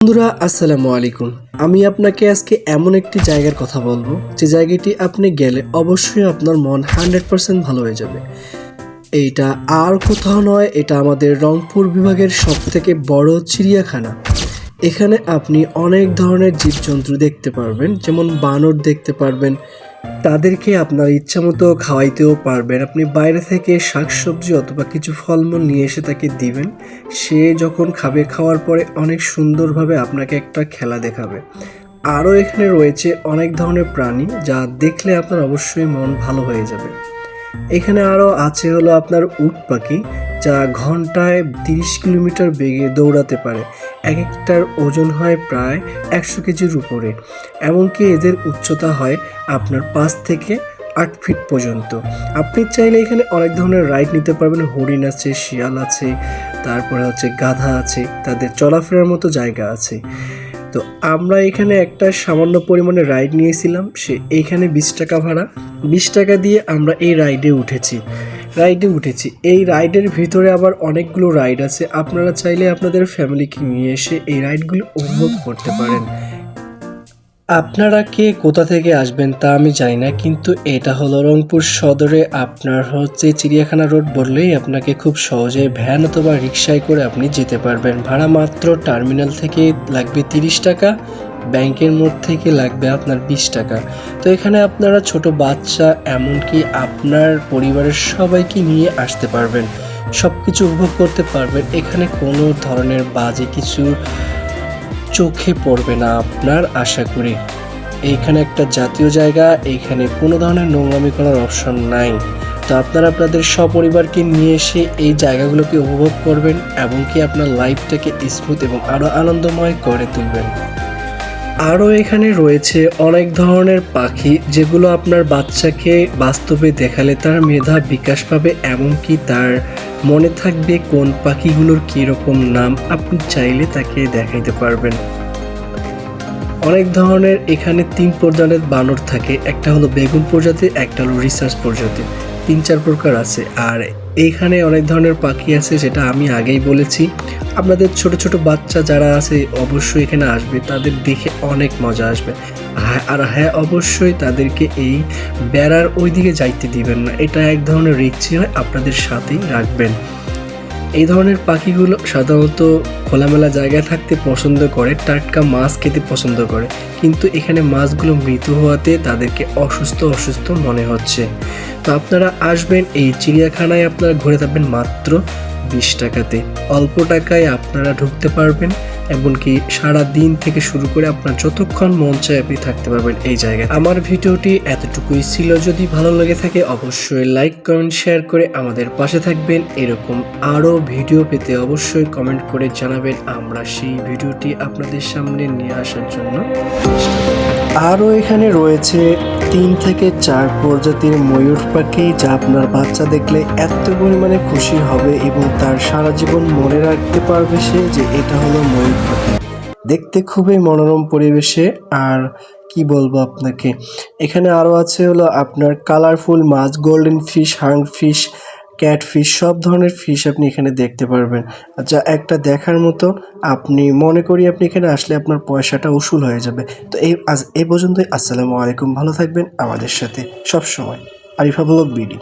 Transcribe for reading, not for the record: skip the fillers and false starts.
বন্ধুরা আসসালামু আলাইকুম। আমি আপনাকে আজকে এমন একটি জায়গার কথা বলবো যে জায়গাটি আপনি গেলে অবশ্যই আপনার মন 100% ভালো হয়ে যাবে। এইটা আর কোথাও নয়, এটা আমাদের রংপুর বিভাগের সবথেকে বড় চিড়িয়াখানা। এখানে আপনি অনেক ধরনের জীবজন্তু দেখতে পারবেন, যেমন বানর দেখতে পারবেন। তাদেরকে আপনার ইচ্ছামতো খাওয়াইতেও পারবেন। আপনি বাইরে থেকে শাকসবজি অথবা কিছু ফলমূল নিয়ে এসে তাকে দিবেন। সে যখন খাবে, খাওয়ার পরে অনেক সুন্দরভাবে আপনাকে একটা খেলা দেখাবে। আরও এখানে রয়েছে অনেক ধরনের প্রাণী, যা দেখলে আপনার অবশ্যই মন ভালো হয়ে যাবে। এখানে আরও আছে হলো আপনার উট পাখি, যা ঘন্টায় 30 কিলোমিটার বেগে দৌড়াতে পারে। এক একটার ওজন হয় প্রায় 100 কেজির উপরে। এমনকি এদের উচ্চতা হয় আপনার 5 থেকে 8 ফিট পর্যন্ত। আপনি চাইলে এখানে অনেক ধরনের রাইড নিতে পারবেন। হরিণ আছে, শিয়াল আছে, তারপরে হচ্ছে গাধা আছে, তাদের চলাফেরার মতো জায়গা আছে। তো আমরা এখানে একটা সামান্য পরিমাণে রাইড নিয়েছিলাম, এইখানে 20 টাকা ভাড়া। 20 টাকা দিয়ে আমরা এই রাইডে উঠেছি। এই রাইডের ভিতরে আবার অনেকগুলো রাইড আছে। আপনারা চাইলে আপনাদের ফ্যামিলিকে নিয়ে এসে এই রাইডগুলো উপভোগ করতে পারেন। আপনারা কে কোথা থেকে আসবেন তা আমি জানি না, কিন্তু এটা হলো রংপুর সদরে। আপনার হচ্ছে চিড়িয়াখানা রোড বললেই আপনাকে খুব সহজে ভ্যান অথবা রিক্সায় করে আপনি যেতে পারবেন। ভাড়া মাত্র টার্মিনাল থেকে লাগবে 30 টাকা, ব্যাংকের মোড় থেকে লাগবে আপনার 20 টাকা। তো এখানে আপনারা ছোট বাচ্চা এমনকি আপনার পরিবারের সবাইকে নিয়ে আসতে পারবেন, সব কিছু উপভোগ করতে পারবেন। এখানে কোনো ধরনের বাজে কিছু চোখে পড়বে না আপনার, আশা করি। এইখানে একটা জাতীয় জায়গা, এইখানে কোনো ধরনের নোংরামি করার অপশন নাই। তো আপনারা আপনাদের সপরিবারকে নিয়ে এসে এই জায়গাগুলোকে উপভোগ করবেন এবং কি আপনার লাইফটাকে স্মুথ এবং আরও আনন্দময় করে তুলবেন। আরও এখানে রয়েছে অনেক ধরনের পাখি, যেগুলো আপনার বাচ্চাকে বাস্তবে দেখালে তার মেধা বিকাশ পাবে, এমনকি তার মনে থাকবে কোন পাখিগুলোর কীরকম নাম। আপনি চাইলে তাকে দেখাইতে পারবেন। অনেক ধরনের এখানে 3 প্রজাতির বানর থাকে, একটা হলো বেগুন প্রজাতি, একটা হলো রিসার্চ প্রজাতি, 3-4 প্রকার আছে। আর এইখানে অনেক ধরনের পাখি আছে, যেটা আমি আগেই বলেছি। আপনাদের ছোট ছোট বাচ্চা যারা আছে অবশ্যই এখানে আসবে, তাদের দেখে অনেক মজা আসবে। আর হ্যাঁ, অবশ্যই তাদেরকে এই বেড়ার ওই দিকে যাইতে দিবেন না, এটা এক ধরনের রিস্কি হয়, আপনাদের সাথেই রাখবেন। এই ধরনের পাখিগুলো সাধারণত খোলামেলা জায়গায় থাকতে পছন্দ করে, টাটকা মাছ খেতে পছন্দ করে, কিন্তু এখানে মাছগুলো মৃত হওয়াতে তাদেরকে অসুস্থ মনে হচ্ছে। তো আপনারা আসবেন এই চিড়িয়াখানায়, আপনারা ঘুরে থাকবেন মাত্র 20 টাকাতে। অল্প টাকায় আপনারা ঢুকতে পারবেন, এমনকি সারা দিন থেকে শুরু করে আপনার যতক্ষণ মন চায় আপনি থাকতে পারবেন এই জায়গায়। আমার ভিডিওটি এতটুকুই ছিল। যদি ভালো লেগে থাকে অবশ্যই লাইক, কমেন্ট, শেয়ার করে আমাদের পাশে থাকবেন। এরকম আরও ভিডিও পেতে অবশ্যই কমেন্ট করে জানাবেন, আমরা সেই ভিডিওটি আপনাদের সামনে নিয়ে আসার জন্য চেষ্টা করব। আরও এখানে রয়েছে 3 থেকে 4 প্রজাতির ময়ূর পাখি, যা আপনার বাচ্চা দেখলে এত পরিমাণে খুশি হবে এবং তার সারা জীবন মনে রাখতে পারবে সে যে এটা হলো ময়ূর পাখি। দেখতে খুবই মনোরম পরিবেশে। আর কি বলবো আপনাকে, এখানে আরও আছে হলো আপনার কালারফুল মাছ, golden fish, hang fish, cat fish, সব ধরনের ফিশ আপনি এখানে দেখতে পারবেন, যা একটা দেখার মতো। আপনি মনে করি আপনি এখানে আসলে আপনার পয়সাটা উসুল হয়ে যাবে। তো এই পর্যন্তই। আসসালামু আলাইকুম, ভালো থাকবেন আমাদের সাথে সবসময়। Arifa blog BD.